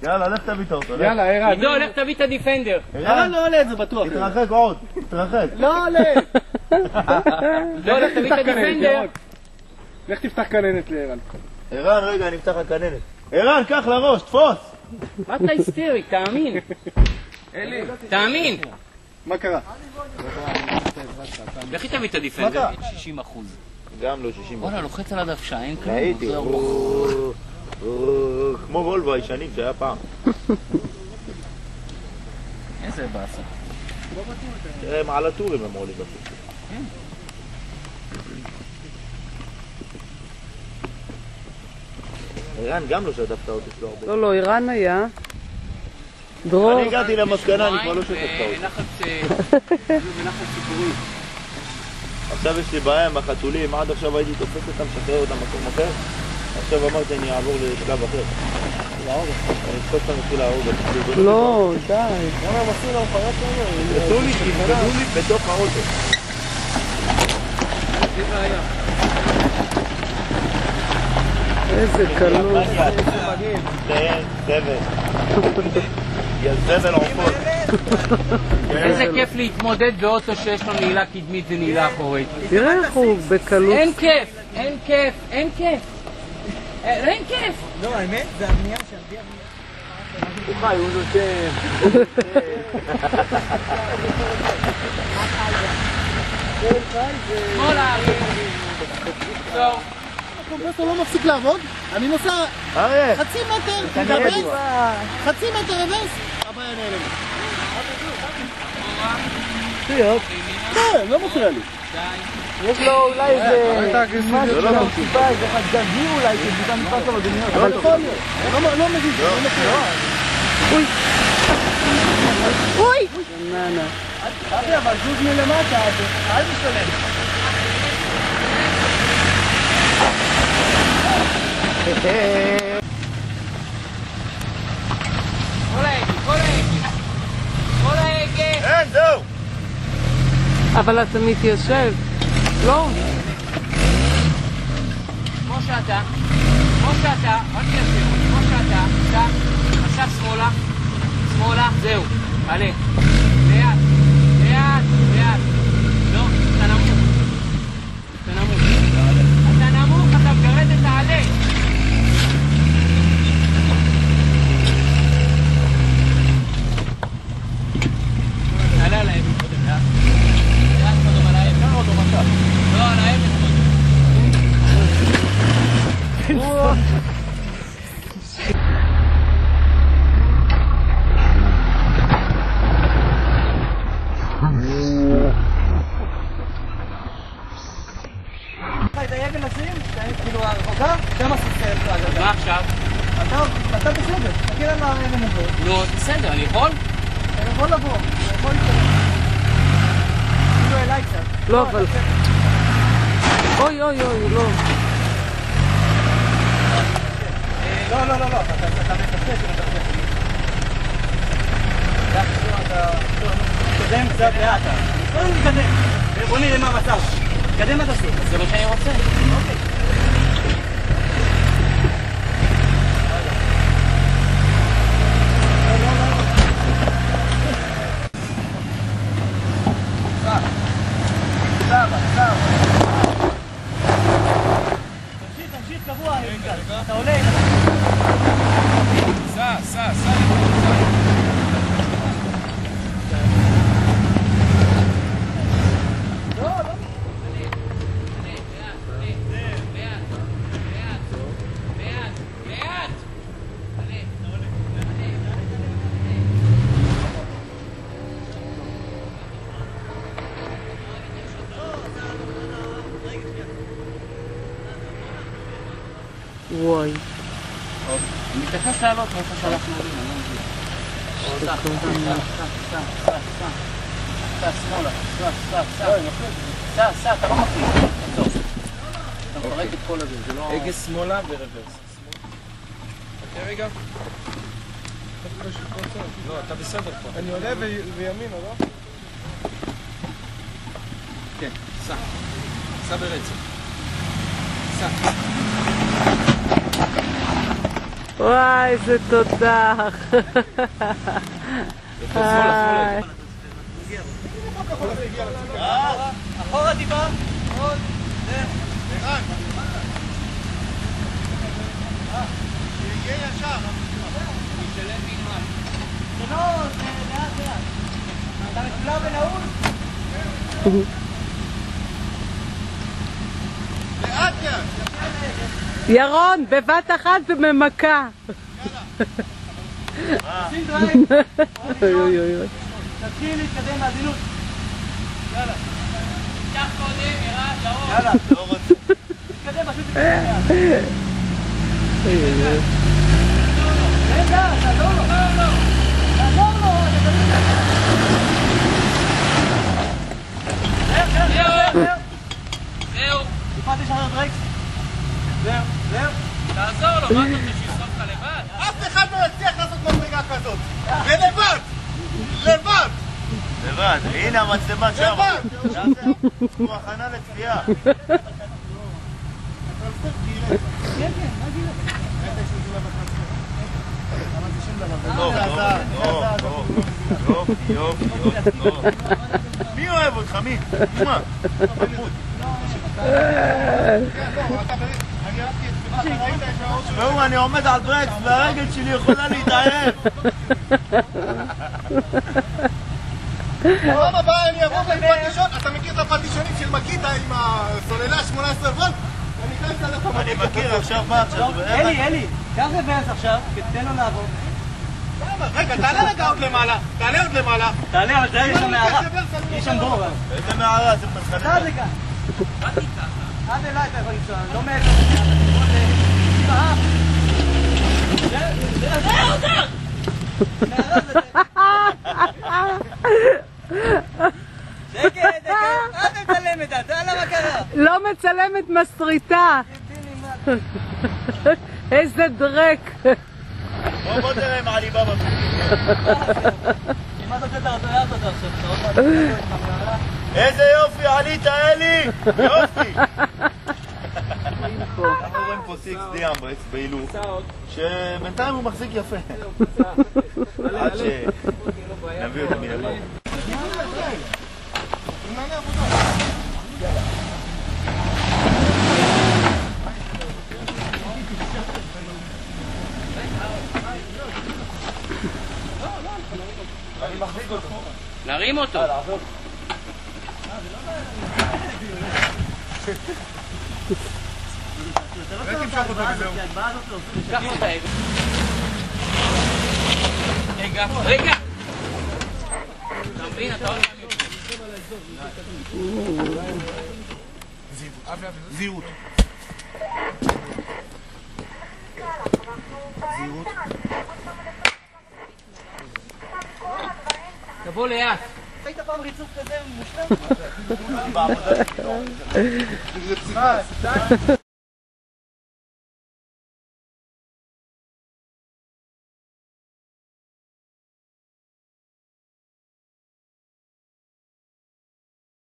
יאללה, לך תביא את האוטו. יאללה, ערן. עידו, לך תביא את הדיפנדר. ערן לא עולה את זה בטוח. תתרחק עוד, תתרחק. לא עולה. לא, לך תביא את הדיפנדר. לך תפתח כננת לערן. ערן, רגע, אני אפתח הכננת. ערן, קח לראש, תפוס. מה אתה היסטרי? תאמין. אלי. תאמין. מה קרה? לכי תביא את הדיפנדר. 60%. גם לא 60%. וואלה, לוחץ על הדוושה, אין כלום. ראיתי. כמו וולבו הישנים שהיה פעם. איזה באסה. תראה, הם על הטורים הם עולים בסוף. ערן גם לא שדף את האוטו שלו הרבה. לא, ערן היה. דרור. אני הגעתי למסקנה, אני כבר לא שדף את האוטו. בנחל ציפורי. עכשיו יש לי בעיה עם החתולים, עד עכשיו הייתי תופס אותם, משחרר אותם מקום אחר. עכשיו אמרתי אני אעבור לשלב אחר. אני אתפוס אותם מתחיל להרוג. לא, די. למה הם עשו להופעות שלנו? תפסו לי, תפסו לי בתוך האוטו. איזה קלות. זבל. יא זבל עופות. איזה כיף להתמודד באוטו שיש לו נעילה קדמית ונעילה אחורית. תראה איך הוא בקלות. אין כיף, אין כיף, אין כיף. אין כיף. לא, האמת, זה הבנייה שהבנייה. הוא חי, הוא נושם. שמאלה, טוב. הקומפרסור לא מפסיק לעבוד, אני נוסע חצי מטר, חצי מטר רבס, הבעיה נעלמת. שטויות. כן, לא מפריע לי. יש לו אולי איזה משהו לא סיבה, איזה חדגי אולי, שבוטה נפס לו בדמיון. אבל יכול להיות, לא מזיז, לא מפריע. אוי! אוי! בננה. אבי, אבל זוז מלמטה, אל משתלם. אין, זהו! אבל אתה מתיישב. לא. כמו שאתה, רק תיישב, כמו שאתה, עכשיו שמאלה, זהו, עלה. לאט. לא, אתה נמוך. אתה נמוך, אתה מגרד את העלה. עלה על האבן קודם, לאט. לאט קודם על האבן. לא, אותו מצב. לא, על האבן קודם. את היגל לשים, כאילו הרחוקה, שם עשית את הגלגל. מה עכשיו? אתה בסדר, תגיד לנו האבן הזה. נו, בסדר, אני יכול? אתה יכול לבוא, אתה יכול להתקדם. כאילו אליי קצת. לא, אבל... אוי, לא. לא, אתה מפספס אם אתה מפספס. אתה תקדם קצת לאט. בוא נתקדם. בוא נראה מה המצב. תקדם עד הסוף. זה מה שאני רוצה. אוקיי. תמשיך קבוע, אתה עולה. סע. וואי. אני מתייחס לעלות מאיפה שאנחנו עולים, אני לא מבין. סע, שמאלה, סע, אתה לא מפריע. אתה מפרק את כל הזה, זה לא... הגה שמאלה ורוורס. רגע. לא, אתה בסדר פה. אני עולה וימינה, לא? כן, סע. סע ברצף. סע. וואי, איזה תותח. אחורה טיפה. עוד. שיהיה ישר. משלם מינואל. זה לא, זה לאט. אתה מצולע ונעול? לאט. ירון, בבת אחת וממכה. שים דרייב. אוי. תתחיל להתקדם בעדינות. יאללה. קח קודם, ירד, לאור. יאללה, לא רוצה. תתקדם, פשוט תתקדם. רגע, תעזור לו. תעזור לו. זהו. טיפה תשחרר ברקס. זהו. תעזור לו, מה אתה רוצה שיסוף לך לבד? אף אחד לא יצליח לעשות מדרגה כזאת. ולבד. לבד. הנה המצלמה שם. הוא הכנה לצפייה. יופי. מי אוהב אותך? מי? מה? תשמעו, אני עומד על ברקס והרגל שלי יכולה להתערב. פעם הבאה אני אבוא עם פטישון. אתה מכיר את הפטישונים של מקיטה עם הסוללה 18 וולט? אני מכיר עכשיו מה עכשיו. אלי, קח רוורס עכשיו, תן לו לעבור. רגע, תעלה רגע עוד למעלה. תעלה, אבל תראה, יש שם מערה. יש שם בור. איזה מערה, זה מתחלק. עד לכאן. עד אליי אתה יכול לנסוע, לא מעבר. דקה, אל תצלם את זה, אתה יודע מה קרה? לא מצלמת מסריטה. איזה דרק. בוא תראה מה עלי בבא. אם אתה עושה את הרצויית אותה עכשיו, איזה יופי, עלית אלי! יופי! אנחנו רואים פה סיקס דיאמבקס בהילוך, שבינתיים הוא מחזיק יפה. עד שנביא אותו מלמעלה. אני מחזיק אותו. נרים אותו. רגע. אתה מבין, אתה הולך זהירות. תבוא לאט. היית פעם ריצוף כזה מושלם? זה פסיכס.